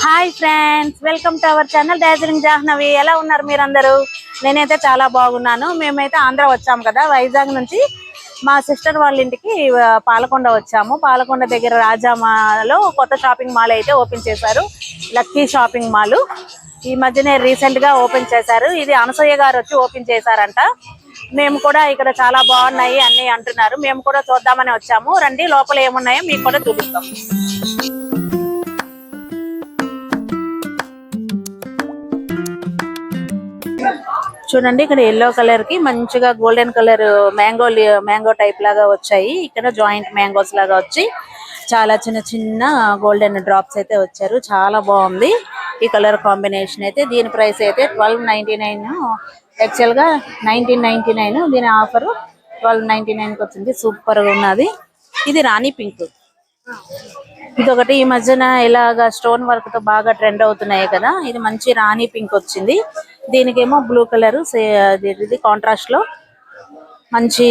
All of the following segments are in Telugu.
Hi friends, welcome to our channel Darjeeling Jahnavi. ఎలా ఉన్నారు మీరందరూ? నేనైతే చాలా బాగున్నాను. మేమైతే ఆంధ్ర వచ్చాము కదా, వైజాగ్ నుంచి మా సిస్టర్ వాళ్ళ ఇంటికి పాలకొండ వచ్చాము. పాలకొండ దగ్గర రాజామాలో కొత్త షాపింగ్ మాల్ అయితే ఓపెన్ చేశారు, లక్కీ షాపింగ్ మాల్. ఈ మధ్యనే రీసెంట్ గా ఓపెన్ చేశారు. ఇది అనసూయ గారు వచ్చి ఓపెన్ చేశారంట. మేము కూడా ఇక్కడ చాలా బాగున్నాయి అన్ని అంటున్నారు. మేము కూడా చూద్దామని వచ్చాము. రండి, లోపల ఏమున్నాయో మీకు కూడా చూపిస్తాం. చూడండి, ఇక్కడ ఎల్లో కలర్ కి మంచిగా గోల్డెన్ కలర్ మ్యాంగో టైప్ లాగా వచ్చాయి. ఇక్కడ జాయింట్ మ్యాంగోస్ లాగా వచ్చి చాలా చిన్న చిన్న గోల్డెన్ డ్రాప్స్ అయితే వచ్చారు. చాలా బాగుంది ఈ కలర్ కాంబినేషన్ అయితే. దీని ప్రైస్ అయితే 12.99, యాక్చువల్ గా 19.99. దీని ఆఫర్ 12.99 కి వచ్చింది. సూపర్ గా ఉన్నది. ఇది రాణి పింక్. ఇదొకటి ఈ మధ్యన ఇలాగా స్టోన్ వర్క్ తో బాగా ట్రెండ్ అవుతున్నాయి కదా. ఇది మంచి రాణి పింక్ వచ్చింది. దీనికేమో బ్లూ కలర్, ఇది కాంట్రాస్ట్ లో మంచి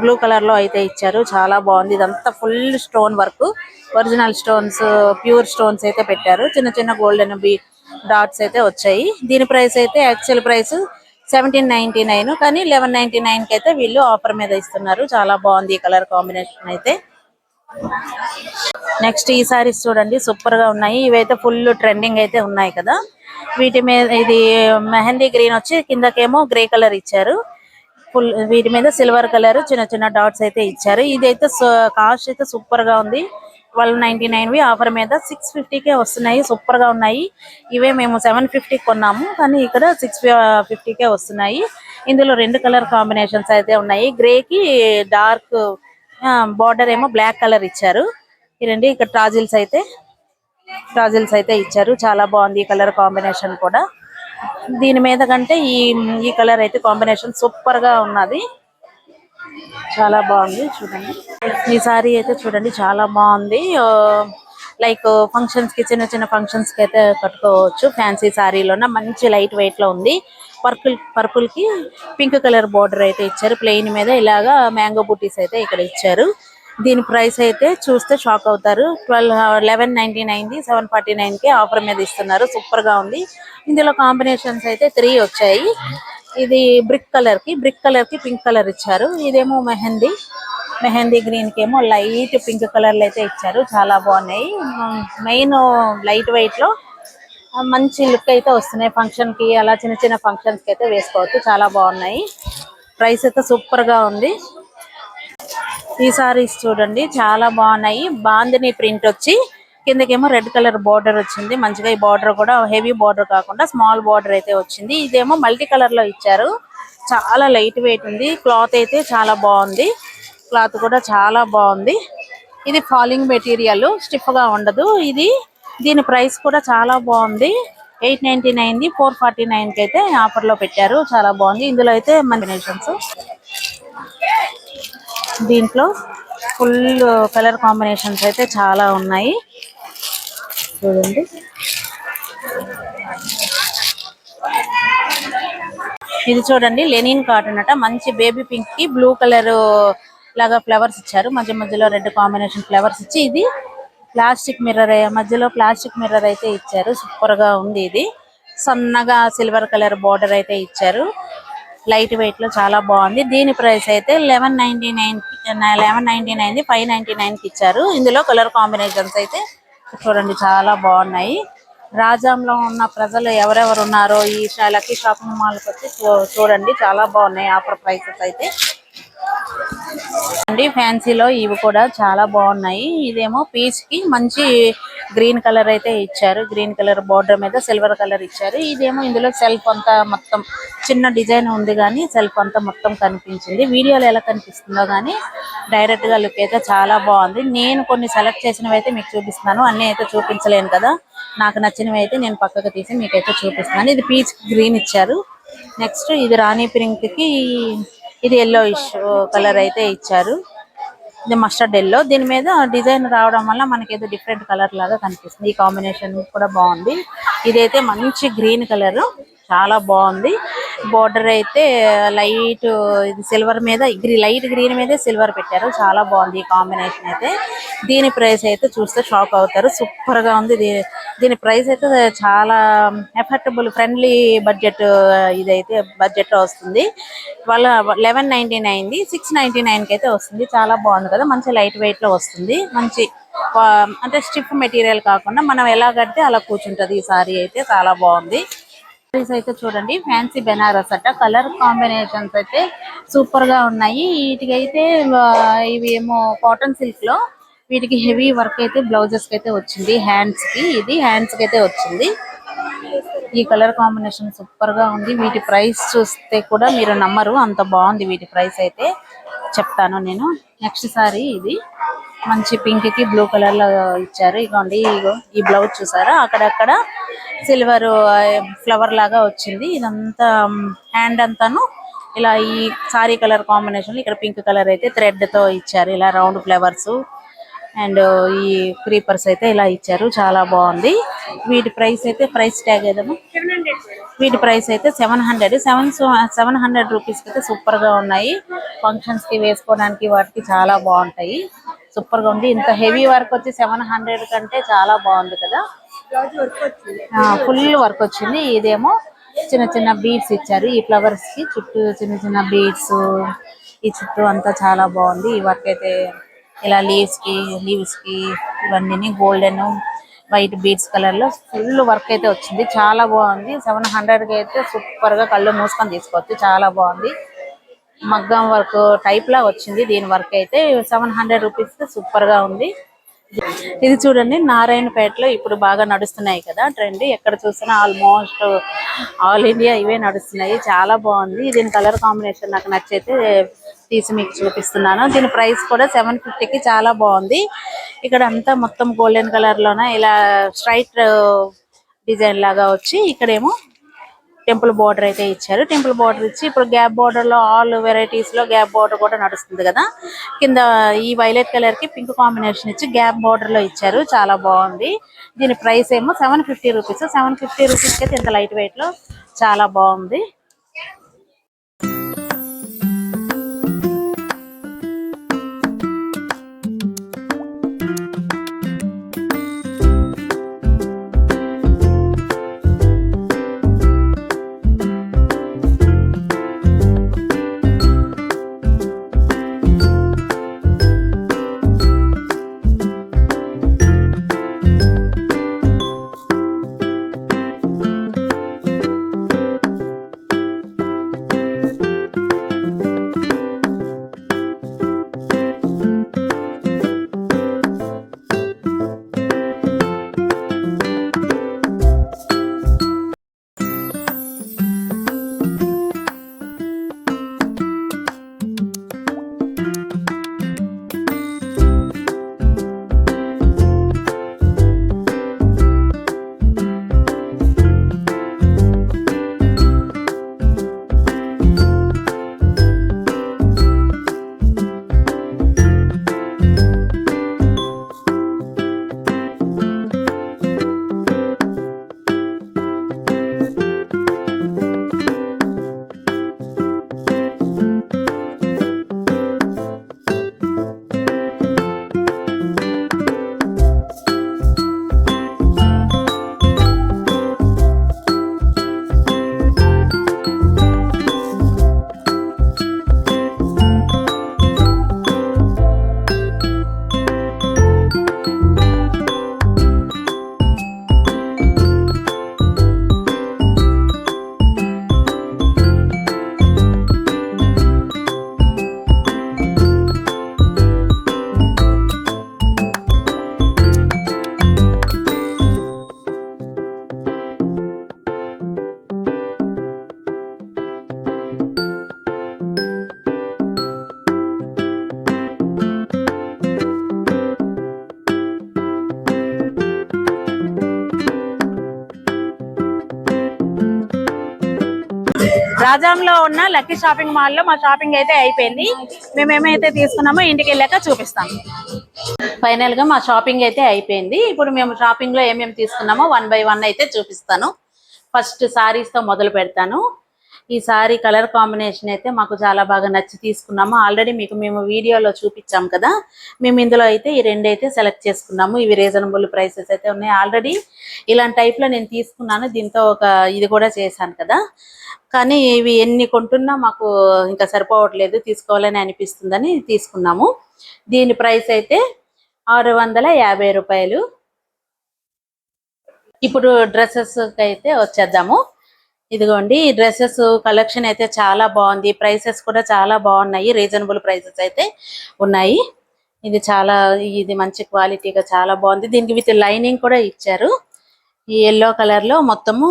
బ్లూ కలర్ లో అయితే ఇచ్చారు. చాలా బాగుంది. ఇదంతా full stone work, original stones, pure stones అయితే పెట్టారు. చిన్న చిన్న గోల్డెన్ డాట్స్ అయితే వచ్చాయి. దీని ప్రైస్ అయితే యాక్చువల్ ప్రైస్ 17.99, కానీ 11.99 కి అయితే వీళ్ళు ఆఫర్ మీద ఇస్తున్నారు. చాలా బాగుంది ఈ కలర్ కాంబినేషన్ అయితే. నెక్స్ట్ ఈ సారీస్ చూడండి, సూపర్ గా ఉన్నాయి. ఇవైతే ఫుల్ ట్రెండింగ్ అయితే ఉన్నాయి కదా. వీటి మీద ఇది మెహందీ గ్రీన్ వచ్చి కిందకేమో గ్రే కలర్ ఇచ్చారు. వీటి మీద సిల్వర్ కలర్ చిన్న చిన్న డాట్స్ అయితే ఇచ్చారు. ఇదైతే కాస్ట్ అయితే సూపర్ గా ఉంది. 12.99 ఆఫర్ మీద 650కే వస్తున్నాయి. సూపర్ గా ఉన్నాయి. ఇవే మేము 750 కొన్నాము, కానీ ఇక్కడ 650కే వస్తున్నాయి. ఇందులో రెండు కలర్ కాంబినేషన్స్ అయితే ఉన్నాయి. గ్రే కి డార్క్ బార్డర్ ఏమో బ్లాక్ కలర్ ఇచ్చారు. ఇదండి, ఇక్కడ టాజిల్స్ అయితే ఇచ్చారు. చాలా బాగుంది ఈ కలర్ కాంబినేషన్ కూడా. దీని మీద కంటే ఈ కలర్ అయితే కాంబినేషన్ సూపర్ గా ఉన్నది. చాలా బాగుంది. చూడండి, ఈ సారీ అయితే చూడండి చాలా బాగుంది. లైక్ ఫంక్షన్స్ కి, చిన్న చిన్న ఫంక్షన్స్ కి అయితే కట్టుకోవచ్చు. ఫ్యాన్సీ సారీలోన మంచి లైట్ వెయిట్ లో ఉంది. పర్పుల్ కి పింక్ కలర్ బార్డర్ అయితే ఇచ్చారు. ప్లెయిన్ మీద ఇలాగా మ్యాంగో బూటీస్ అయితే ఇక్కడ ఇచ్చారు. దీని ప్రైస్ అయితే చూస్తే షాక్ అవుతారు. 11.99, 749 కి ఆఫర్ మీద ఇస్తున్నారు. సూపర్ గా ఉంది. ఇందులో కాంబినేషన్స్ అయితే 3 వచ్చాయి. ఇది బ్రిక్ కలర్ కి పింక్ కలర్ ఇచ్చారు. ఇదేమో మెహందీ గ్రీన్ కి ఏమో లైట్ పింక్ కలర్లు అయితే ఇచ్చారు. చాలా బాగున్నాయి. మెయిన్ లైట్ వెయిట్ లో మంచి లుక్ అయితే వస్తున్నాయి. ఫంక్షన్ కి, అలా చిన్న చిన్న ఫంక్షన్స్ కి అయితే వేసుకోవచ్చు. చాలా బాగున్నాయి. ప్రైస్ అయితే సూపర్ గా ఉంది. ఈ సారీస్ చూడండి చాలా బాగున్నాయి. బాందిని ప్రింట్ వచ్చి కిందకేమో రెడ్ కలర్ బార్డర్ వచ్చింది. మంచిగా ఈ బార్డర్ కూడా హెవీ బార్డర్ కాకుండా స్మాల్ బార్డర్ అయితే వచ్చింది. ఇదేమో మల్టీ కలర్ లో ఇచ్చారు. చాలా లైట్ వెయిట్ ఉంది. క్లాత్ అయితే చాలా బాగుంది. క్లాత్ కూడా చాలా బాగుంది. ఇది ఫాలింగ్ మెటీరియల్, స్టిఫ్ గా ఉండదు. దీని ప్రైస్ కూడా చాలా బాగుంది. 8.99, 449 కి అయితే ఆఫర్ లో పెట్టారు. చాలా బాగుంది. ఇందులో అయితే కాంబినేషన్స్, దీంట్లో ఫుల్ కలర్ కాంబినేషన్స్ అయితే చాలా ఉన్నాయి. చూడండి, ఇది చూడండి లెనిన్ కాటన్ అట. మంచి బేబీ పింక్ కి బ్లూ కలర్ లాగా ఫ్లవర్స్ ఇచ్చారు. మధ్య మధ్యలో రెడ్ కాంబినేషన్ ఫ్లవర్స్ ఇచ్చి, ఇది ప్లాస్టిక్ మిర్రర్, మధ్యలో ప్లాస్టిక్ మిర్రర్ అయితే ఇచ్చారు. సూపర్ గా ఉంది. ఇది సన్నగా సిల్వర్ కలర్ బార్డర్ అయితే ఇచ్చారు. లైట్ వెయిట్ లో చాలా బాగుంది. దీని ప్రైస్ అయితే 11.99, 5.99 కి ఇచ్చారు. ఇందులో కలర్ కాంబినేషన్స్ అయితే చూడండి చాలా బాగున్నాయి. రాజాంలో ఉన్న ప్రజలు ఎవరెవరు ఉన్నారో ఈ లక్కీ షాపింగ్ మాల్ కి వచ్చి చూడండి, చాలా బాగున్నాయి ఆఫర్ ప్రైసెస్ అయితే. అండి, ఫ్యాన్సీలో ఇవి కూడా చాలా బాగున్నాయి. ఇదేమో పీచ్ కి మంచి గ్రీన్ కలర్ అయితే ఇచ్చారు. గ్రీన్ కలర్ బార్డర్ మీద సిల్వర్ కలర్ ఇచ్చారు. ఇదేమో ఇందులో సెల్ఫ్ అంతా మొత్తం చిన్న డిజైన్ ఉంది, కానీ సెల్ఫ్ అంతా మొత్తం కనిపించింది. వీడియోలో ఎలా కనిపిస్తుందో కానీ డైరెక్ట్ గా లుక్ అయితే చాలా బాగుంది. నేను కొన్ని సెలెక్ట్ చేసినవి అయితే మీకు చూపిస్తున్నాను. అన్ని అయితే చూపించలేను కదా. నాకు నచ్చినవి అయితే నేను పక్కకు తీసి మీకైతే చూపిస్తున్నాను. ఇది పీచ్ గ్రీన్ ఇచ్చారు. నెక్స్ట్ ఇది రాణి పింక్ కి ఇది ఎల్లోయిష్ కలర్ అయితే ఇచ్చారు. ఇది మస్టర్డ్ ఎల్లో. దీని మీద డిజైన్ రావడం వల్ల మనకి ఏదో డిఫరెంట్ కలర్ లాగా కనిపిస్తుంది. ఈ కాంబినేషన్ కూడా బాగుంది. ఇదైతే మంచి గ్రీన్ కలర్, చాలా బాగుంది. బోర్డర్ అయితే లైట్ ఇది సిల్వర్ మీద లైట్ గ్రీన్ మీద సిల్వర్ పెట్టారు. చాలా బాగుంది ఈ కాంబినేషన్ అయితే. దీని ప్రైస్ అయితే చూస్తే షాక్ అవుతారు. సూపర్ గా ఉంది. దీని ప్రైస్ అయితే చాలా ఎఫర్టబుల్ ఫ్రెండ్లీ బడ్జెట్. ఇదైతే బడ్జెట్ లో వస్తుంది. వాళ్ళ 1199 ది 699 కి అయితే వస్తుంది. చాలా బాగుంది కదా. మంచి లైట్ వెయిట్ లో వస్తుంది. మంచి అంటే స్టిఫ్ మెటీరియల్ కాకుండా మనం ఎలా కడితే అలా కూర్చుంటది. ఈ సారీ అయితే చాలా బాగుంది. సారీస్ అయితే చూడండి ఫ్యాన్సీ బెనారస్ అట. కలర్ కాంబినేషన్స్ అయితే సూపర్ గా ఉన్నాయి. వీటికైతే ఇవి ఏమో కాటన్ సిల్క్ లో వీటికి హెవీ వర్క్ అయితే బ్లౌజెస్ కి అయితే వచ్చింది. హ్యాండ్స్ కి ఇది హ్యాండ్స్ కి అయితే వచ్చింది. ఈ కలర్ కాంబినేషన్ సూపర్ గా ఉంది. వీటి ప్రైస్ చూస్తే కూడా మీరు నమ్మరు, అంత బాగుంది. వీటి ప్రైస్ అయితే చెప్తాను నేను. నెక్స్ట్ సారీ ఇది మంచి పింక్ కి బ్లూ కలర్ లో ఇచ్చారు. ఇగోండి ఈ బ్లౌజ్ చూసారా, అక్కడక్కడ సిల్వర్ ఫ్లవర్ లాగా వచ్చింది. ఇదంతా హ్యాండ్ అంతాను ఇలా ఈ సారీ కలర్ కాంబినేషన్. ఇక్కడ పింక్ కలర్ అయితే థ్రెడ్ తో ఇచ్చారు. ఇలా రౌండ్ ఫ్లవర్స్ అండ్ ఈ క్రీపర్స్ అయితే ఇలా ఇచ్చారు. చాలా బాగుంది. వీటి ప్రైస్ అయితే ప్రైస్ ట్యాగ్ ఏదమ్మా, వీటి ప్రైస్ అయితే 700 రూపీస్ కి అయితే సూపర్ గా ఉన్నాయి. ఫంక్షన్స్ కి వేసుకోవడానికి వాటికి చాలా బాగుంటాయి. సూపర్ గా ఉంది. ఇంత హెవీ వర్క్ వచ్చి 700 కంటే చాలా బాగుంది కదా. ఫుల్ వర్క్ వచ్చింది. ఇదేమో చిన్న చిన్న బీడ్స్ ఇచ్చారు. ఈ ఫ్లవర్స్ కి చుట్టూ చిన్న చిన్న బీడ్స్, ఈ చుట్టూ అంతా చాలా బాగుంది. ఈ వర్క్ అయితే ఇలా లీవ్స్ కి ఇవన్నీ గోల్డెన్ వైట్ బీడ్స్ కలర్ లో ఫుల్ వర్క్ అయితే వచ్చింది. చాలా బాగుంది. 700 కి అయితే సూపర్ గా కళ్ళు మూసుకొని తీసుకోవచ్చు. చాలా బాగుంది. మగ్గం వర్క్ టైప్ లా వచ్చింది. దీని వర్క్ అయితే 700 రూపీస్ సూపర్ గా ఉంది. ఇది చూడండి నారాయణపేటలో ఇప్పుడు బాగా నడుస్తున్నాయి కదా ట్రెండ్. ఎక్కడ చూసినా ఆల్మోస్ట్ ఆల్ ఇండియా ఇవే నడుస్తున్నాయి. చాలా బాగుంది. దీని కలర్ కాంబినేషన్ నాకు నచ్చైతే తీసి మీకు చూపిస్తున్నాను. దీని ప్రైస్ కూడా 750 కి చాలా బాగుంది. ఇక్కడ అంతా మొత్తం గోల్డెన్ కలర్ లోన ఇలా స్ట్రైట్ డిజైన్ లాగా వచ్చి ఇక్కడేమో టెంపుల్ బార్డర్ అయితే ఇచ్చారు. టెంపుల్ బార్డర్ ఇచ్చి ఇప్పుడు గ్యాప్ బార్డర్ లో ఆల్ వెరైటీస్ లో గ్యాప్ బార్డర్ కూడా నడుస్తుంది కదా. కింద ఈ వైలెట్ కలర్ కి పింక్ కాంబినేషన్ ఇచ్చి గ్యాప్ బార్డర్ లో ఇచ్చారు. చాలా బాగుంది. దీని ప్రైస్ ఏమో 750 రూపీస్. 750 రూపీస్ కి అయితే ఇంత లైట్ వెయిట్ లో చాలా బాగుంది. రాజాంలో ఉన్న లక్కీ షాపింగ్ మాల్ లో మా షాపింగ్ అయితే అయిపోయింది. మేమేమైతే తీసుకున్నామో ఇంటికి వెళ్ళాక చూపిస్తాం. ఫైనల్ గా మా షాపింగ్ అయితే అయిపోయింది. ఇప్పుడు మేము షాపింగ్ లో ఏమేమి తీసుకున్నామో 1 by 1 అయితే చూపిస్తాను. ఫస్ట్ సారీస్ తో మొదలు పెడతాను. ఈ సారీ కలర్ కాంబినేషన్ అయితే మాకు చాలా బాగా నచ్చి తీసుకున్నాము. ఆల్రెడీ మీకు మేము వీడియోలో చూపించాం కదా, మేము ఇందులో అయితే ఈ రెండు అయితే సెలెక్ట్ చేసుకున్నాము. ఇవి రీజనబుల్ ప్రైసెస్ అయితే ఉన్నాయి. ఆల్రెడీ ఇలాంటి టైప్లో నేను తీసుకున్నాను, దీంతో ఒక ఇది కూడా చేశాను కదా. కానీ ఇవి ఎన్ని కొంటున్నా మాకు ఇంకా సరిపోవట్లేదు, తీసుకోవాలని అనిపిస్తుందని తీసుకున్నాము. దీని ప్రైస్ అయితే 650 రూపాయలు. ఇప్పుడు డ్రెస్సెస్ అయితే వచ్చేద్దాము. ఇదిగోండి, ఈ డ్రెస్సెస్ కలెక్షన్ అయితే చాలా బాగుంది. ప్రైసెస్ కూడా చాలా బాగున్నాయి, రీజనబుల్ ప్రైసెస్ అయితే ఉన్నాయి. ఇది మంచి క్వాలిటీగా చాలా బాగుంది. దీనికి విత్ లైనింగ్ కూడా ఇచ్చారు. ఈ ఎల్లో కలర్ లో మొత్తము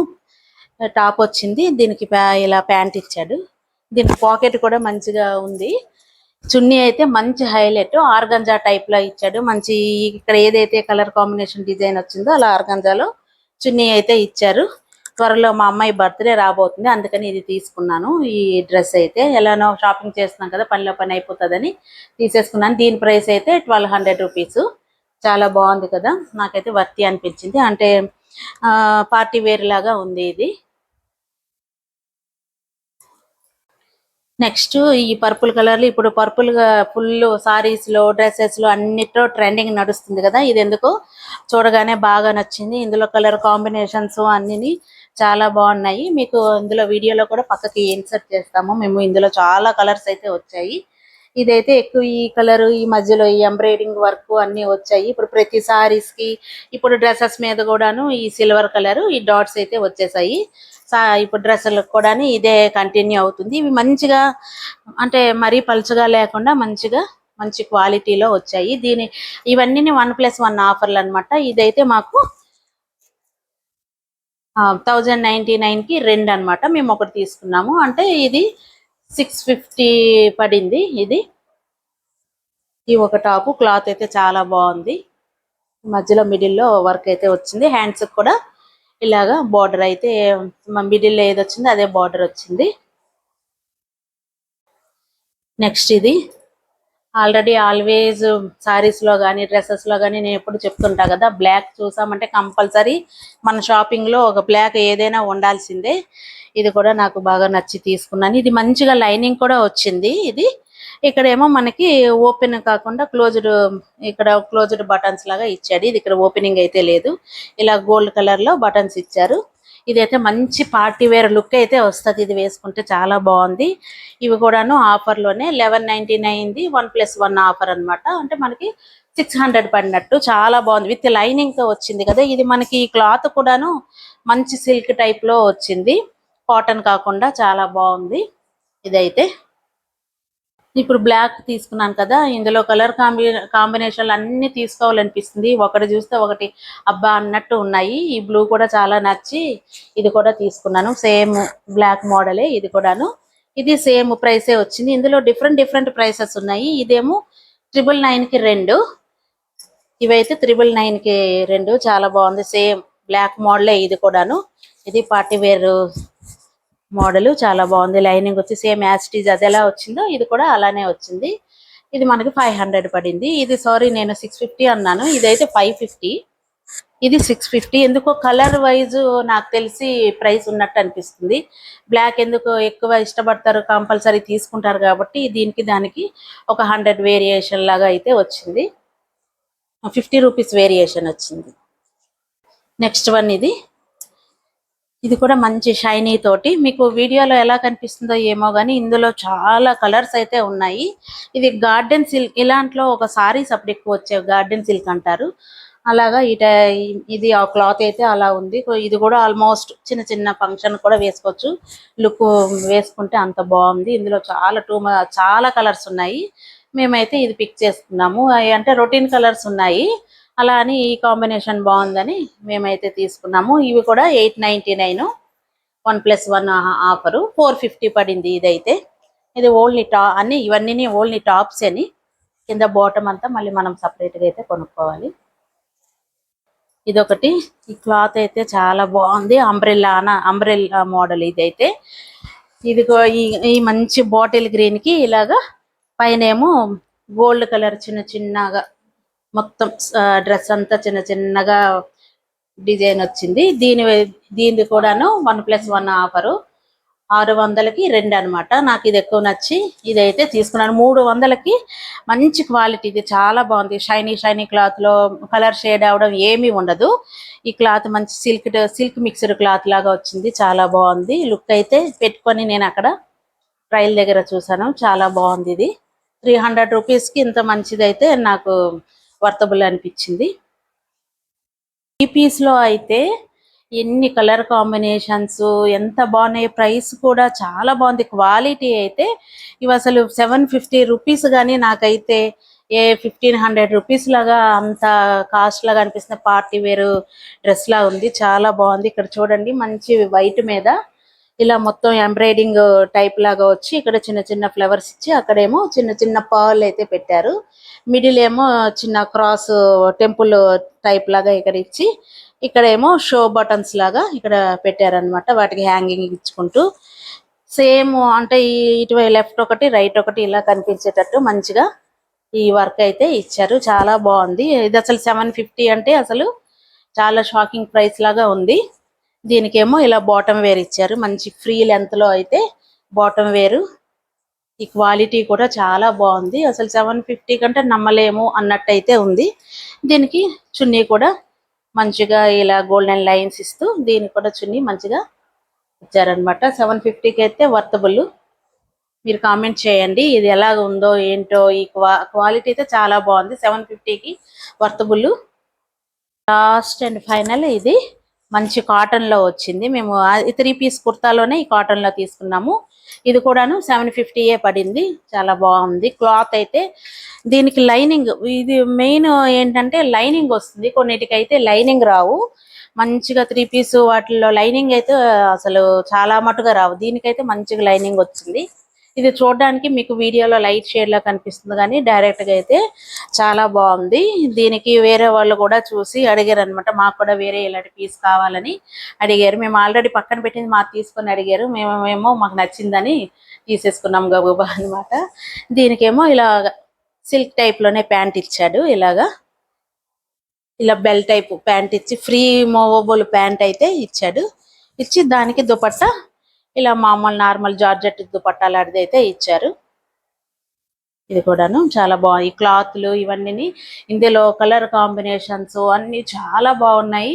టాప్ వచ్చింది, దీనికి ఇలా ప్యాంట్ ఇచ్చాడు. దీనికి పాకెట్ కూడా మంచిగా ఉంది. చున్నీ అయితే మంచి హైలైట్ ఆర్గంజా టైప్ లో ఇచ్చాడు. మంచి ఇక్కడ ఏదైతే కలర్ కాంబినేషన్ డిజైన్ వచ్చిందో అలా ఆర్గంజాలో చున్నీ అయితే ఇచ్చారు. త్వరలో మా అమ్మాయి బర్త్డే రాబోతుంది, అందుకని ఇది తీసుకున్నాను. ఈ డ్రెస్ అయితే ఎలానో షాపింగ్ చేస్తున్నాం కదా, పనిలో పని అయిపోతుందని తీసేసుకున్నాను. దీని ప్రైస్ అయితే 1200 రూపీస్. చాలా బాగుంది కదా, నాకైతే వర్తి అనిపించింది. అంటే పార్టీ వేర్ లాగా ఉంది ఇది. నెక్స్ట్ ఈ పర్పుల్ కలర్ లో, ఇప్పుడు పర్పుల్ గా ఫుల్ సారీస్ లో డ్రెస్సెస్ లో అన్నిట్లో ట్రెండింగ్ నడుస్తుంది కదా, ఇది ఎందుకో చూడగానే బాగా నచ్చింది. ఇందులో కలర్ కాంబినేషన్స్ అన్ని చాలా బాగున్నాయి. మీకు ఇందులో వీడియోలో కూడా పక్కకి ఇన్సర్ట్ చేస్తాము. మేము ఇందులో చాలా కలర్స్ అయితే వచ్చాయి. ఇదైతే ఎక్కువ ఈ కలర్, ఈ మధ్యలో ఈ ఎంబ్రాయిడింగ్ వర్క్ అన్ని వచ్చాయి. ఇప్పుడు ప్రతి సారీస్ కి, ఇప్పుడు డ్రెస్సెస్ మీద కూడాను ఈ సిల్వర్ కలర్ ఈ డాట్స్ అయితే వచ్చేసాయి. ఇప్పుడు డ్రెస్సులకు కూడా ఇదే కంటిన్యూ అవుతుంది. ఇవి మంచిగా, అంటే మరీ పలుచగా లేకుండా మంచి క్వాలిటీలో వచ్చాయి. ఇవన్నీ 1+1 ఆఫర్లు అనమాట. ఇదైతే మాకు 1099 కి రెండు అనమాట. మేము ఒకటి తీసుకున్నాము, అంటే ఇది 650 పడింది. ఈ ఒక టాపు క్లాత్ అయితే చాలా బాగుంది. మధ్యలో మిడిల్లో వర్క్ అయితే వచ్చింది. హ్యాండ్స్ కూడా ఇలాగా బార్డర్ అయితే మిడిల్ ఏది వచ్చింది అదే బార్డర్ వచ్చింది. నెక్స్ట్ ఇది ఆల్రెడీ ఆల్వేజ్ సారీస్ లో కానీ డ్రెస్సెస్ లో కానీ నేను ఎప్పుడు చెప్తుంటా కదా, బ్లాక్ చూసామంటే కంపల్సరీ మన షాపింగ్ లో ఒక బ్లాక్ ఏదైనా ఉండాల్సిందే. ఇది కూడా నాకు బాగా నచ్చి తీసుకున్నాను. ఇది మంచిగా లైనింగ్ కూడా వచ్చింది. ఇక్కడేమో మనకి ఓపెన్ కాకుండా క్లోజ్డ్, ఇక్కడ క్లోజ్డ్ బటన్స్ లాగా ఇచ్చాడు. ఇది ఇక్కడ ఓపెనింగ్ అయితే లేదు, ఇలా గోల్డ్ కలర్ లో బటన్స్ ఇచ్చారు. ఇదైతే మంచి పార్టీ వేర్ లుక్ అయితే వస్తుంది, ఇది వేసుకుంటే చాలా బాగుంది. ఇవి కూడాను ఆఫర్ లోనే 1199 1+1 ఆఫర్ అనమాట. అంటే మనకి 600 పడినట్టు, చాలా బాగుంది. విత్ లైనింగ్ తో వచ్చింది కదా. ఇది మనకి క్లాత్ కూడాను మంచి సిల్క్ టైప్ లో వచ్చింది, కాటన్ కాకుండా చాలా బాగుంది. ఇదైతే ఇప్పుడు బ్లాక్ తీసుకున్నాను కదా, ఇందులో కలర్ కాంబినేషన్లు అన్ని తీసుకోవాలనిపిస్తుంది. ఒకటి చూస్తే ఒకటి అబ్బా అన్నట్టు ఉన్నాయి. ఈ బ్లూ కూడా చాలా నచ్చి ఇది కూడా తీసుకున్నాను. సేమ్ బ్లాక్ మోడలే ఇది కూడాను. ఇది సేమ్ ప్రైసే వచ్చింది. ఇందులో డిఫరెంట్ ప్రైసెస్ ఉన్నాయి. ఇదేమో 999 కి రెండు, ఇవైతే 999 కి రెండు. చాలా బాగుంది, సేమ్ బ్లాక్ మోడలే ఇది కూడాను. ఇది పార్టీ వేర్ మోడల్, చాలా బాగుంది. లైనింగ్ వచ్చి సేమ్ యాజ్ ఇట్ ఈజ్ అది ఎలా వచ్చిందో ఇది కూడా అలానే వచ్చింది. ఇది మనకి 500 పడింది. ఇది సారీ నేను 650 అన్నాను, ఇదైతే 550. ఇది 650. ఎందుకో కలర్ వైజ్ నాకు తెలిసి ప్రైస్ ఉన్నట్టు అనిపిస్తుంది. బ్లాక్ ఎందుకు ఎక్కువ ఇష్టపడతారు, కంపల్సరీ తీసుకుంటారు కాబట్టి దీనికి దానికి ఒక 100 వేరియేషన్ లాగా అయితే వచ్చింది. 50 రూపీస్ వేరియేషన్ వచ్చింది. నెక్స్ట్ వన్ ఇది కూడా మంచి షైనీ తోటి, మీకు వీడియోలో ఎలా కనిపిస్తుందో ఏమో కానీ ఇందులో చాలా కలర్స్ అయితే ఉన్నాయి. ఇది గార్డెన్ సిల్క్, ఇలాంట్లో ఒక సారీస్ అప్పుడు ఎక్కువ వచ్చేవి, గార్డెన్ సిల్క్ అంటారు. అలాగా ఇది ఆ క్లాత్ అయితే అలా ఉంది. ఇది కూడా ఆల్మోస్ట్ చిన్న ఫంక్షన్ కూడా వేసుకోవచ్చు, లుక్ వేసుకుంటే అంత బాగుంది. ఇందులో చాలా కలర్స్ ఉన్నాయి. మేమైతే ఇది పిక్ చేసుకున్నాము. అంటే రొటీన్ కలర్స్ ఉన్నాయి, అలా అని ఈ కాంబినేషన్ బాగుందని మేమైతే తీసుకున్నాము. ఇవి కూడా 899, 1+1 ఆఫరు 450 పడింది. ఇదైతే ఇది ఓన్లీ ఇవన్నీ ఓన్లీ టాప్స్ అని, కింద బాటమ్ అంతా మళ్ళీ మనం సపరేట్ గా అయితే కొనుక్కోవాలి. ఇదొకటి, ఈ క్లాత్ అయితే చాలా బాగుంది. అంబ్రెల్లా మోడల్ ఇదైతే. ఈ మంచి బాటిల్ గ్రీన్ కి ఇలాగా పైన ఏమో గోల్డ్ కలర్ చిన్నగా మొత్తం డ్రెస్ అంతా చిన్నగా డిజైన్ వచ్చింది. దీని కూడాను 1+1 ఆఫరు 600కి 2 అన్నమాట. నాకు ఇది ఎక్కువ నచ్చి ఇదైతే తీసుకున్నాను. 300కి మంచి క్వాలిటీ, ఇది చాలా బాగుంది. షైనీ షైనీ క్లాత్ లో కలర్ షేడ్ అవడం ఏమీ ఉండదు. ఈ క్లాత్ మంచి సిల్క్ మిక్స్డ్ క్లాత్ లాగా వచ్చింది, చాలా బాగుంది. లుక్ అయితే పెట్టుకొని నేను అక్కడ ట్రైల్ దగ్గర చూసాను, చాలా బాగుంది. ఇది 300 రూపీస్కి ఇంత మంచిదైతే నాకు వర్తబుల్ అనిపించింది. ఈ పీస్ లో అయితే ఎన్ని కలర్ కాంబినేషన్స్ ఎంత బాగున్నాయి, ప్రైస్ కూడా చాలా బాగుంది. క్వాలిటీ అయితే ఇవి అసలు 750 రూపీస్ కానీ నాకైతే 1500 రూపీస్ లాగా అంత కాస్ట్ లాగా అనిపిస్తుంది. పార్టీ వేర్ డ్రెస్ లా ఉంది, చాలా బాగుంది. ఇక్కడ చూడండి మంచి వైట్ మీద ఇలా మొత్తం ఎంబ్రాయిడింగ్ టైప్ లాగా వచ్చి ఇక్కడ చిన్న చిన్న ఫ్లవర్స్ ఇచ్చి అక్కడేమో చిన్న చిన్న పర్ల్ అయితే పెట్టారు. మిడిల్ ఏమో చిన్న క్రాస్ టెంపుల్ టైప్ లాగా ఇక్కడ ఇచ్చి ఇక్కడేమో షో బటన్స్ లాగా ఇక్కడ పెట్టారనమాట. వాటికి హ్యాంగింగ్ ఇచ్చుకుంటూ సేమ్ అంటే ఇటువైపు లెఫ్ట్ ఒకటి రైట్ ఒకటి ఇలా కనిపించేటట్టు మంచిగా ఈ వర్క్ అయితే ఇచ్చారు, చాలా బాగుంది. ఇది అసలు 750 అంటే అసలు చాలా షాకింగ్ ప్రైస్ లాగా ఉంది. దీనికేమో ఇలా బాటమ్ వేర్ ఇచ్చారు, మంచి ఫ్రీ లెంత్ లో అయితే బాటమ్ వేరు. ఈ క్వాలిటీ కూడా చాలా బాగుంది. అసలు 750 కంటే నమ్మలేము అన్నట్టు అయితే ఉంది. దీనికి చున్నీ కూడా మంచిగా ఇలా గోల్డెన్ లైన్స్ ఇస్తూ దీనికి కూడా చున్నీ మంచిగా ఇచ్చారనమాట. 750కి అయితే వర్తబుల్. మీరు కామెంట్ చేయండి ఇది ఎలా ఉందో ఏంటో. ఈ క్వాలిటీ అయితే చాలా బాగుంది, 750కి వర్తబుల్. లాస్ట్ అండ్ ఫైనల్ ఇది మంచి కాటన్ లో వచ్చింది. మేము 3 పీస్ కుర్తాలోనే ఈ కాటన్ లో తీసుకున్నాము. ఇది కూడాను 750 పడింది, చాలా బాగుంది. క్లాత్ అయితే దీనికి లైనింగ్, ఇది మెయిన్ ఏంటంటే లైనింగ్ వస్తుంది, కొన్నిటికైతే లైనింగ్ రావు. మంచిగా 3 పీస్ వాటిల్లో లైనింగ్ అయితే అసలు చాలా మటుగా రావు, దీనికైతే మంచిగా లైనింగ్ వచ్చింది. ఇది చూడడానికి మీకు వీడియోలో లైట్ షేడ్ లా కనిపిస్తుంది కానీ డైరెక్ట్ గా అయితే చాలా బాగుంది. దీనికి వేరే వాళ్ళు కూడా చూసి అడిగారు అనమాట, మాకు కూడా వేరే ఇలాంటి పీస్ కావాలని అడిగారు. మేము ఆల్రెడీ పక్కన పెట్టింది మాకు తీసుకొని అడిగారు, మేమేమో మాకు నచ్చిందని తీసేసుకున్నాం గబగబా అనమాట. దీనికేమో ఇలా సిల్క్ టైప్ లోనే ప్యాంట్ ఇచ్చాడు, ఇలాగా ఇలా బెల్ టైప్ ప్యాంట్ ఇచ్చి ఫ్రీ మూవబుల్ ప్యాంట్ అయితే ఇచ్చాడు. ఇచ్చి దానికి దుపట్టా ఇలా మామూలు నార్మల్ జార్జెట్ దుపట్టా లాంటిది అయితే ఇచ్చారు. ఇది కూడాను చాలా బాగుంది. ఈ క్లాత్లు ఇవన్నీ ఇందులో కలర్ కాంబినేషన్స్ అన్ని చాలా బాగున్నాయి.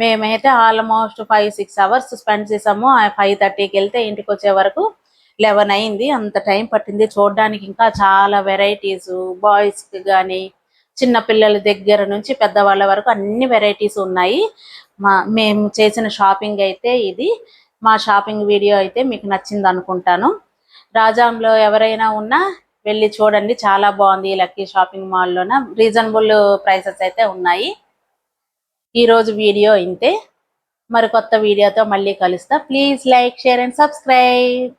మేమైతే ఆల్మోస్ట్ 5-6 అవర్స్ స్పెండ్ చేసాము. 5:30కి వెళ్తే ఇంటికి వచ్చే వరకు 11 అయింది, అంత టైం పట్టింది. చూడడానికి ఇంకా చాలా వెరైటీస్, బాయ్స్ కి కానీ చిన్న పిల్లల దగ్గర నుంచి పెద్దవాళ్ళ వరకు అన్ని వెరైటీస్ ఉన్నాయి. మేము చేసిన షాపింగ్ అయితే ఇది. మా షాపింగ్ వీడియో అయితే మీకు నచ్చింది అనుకుంటాను. రాజాంలో ఎవరైనా ఉన్నా వెళ్ళి చూడండి, చాలా బాగుంది. లక్కీ షాపింగ్ మాల్లోన రీజనబుల్ ప్రైసెస్ అయితే ఉన్నాయి. ఈరోజు వీడియో ఇంతే, మరి కొత్త వీడియోతో మళ్ళీ కలుస్తా. Please like, share and subscribe.